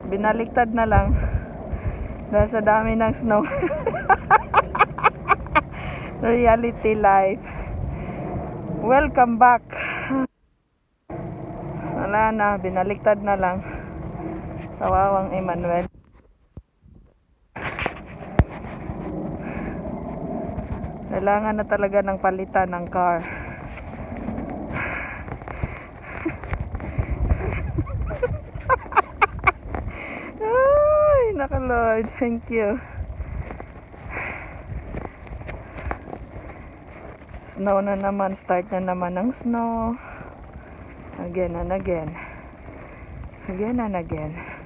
Binaliktad na lang dahil sa dami ng snow. Reality life. Welcome back. Wala na, binaliktad na lang. Kawawang Emmanuel. Kailangan na talaga ng palitan ng car. Ay, naka Lord, thank you. Snow na naman, start na naman ng snow. Again and again. Again and again.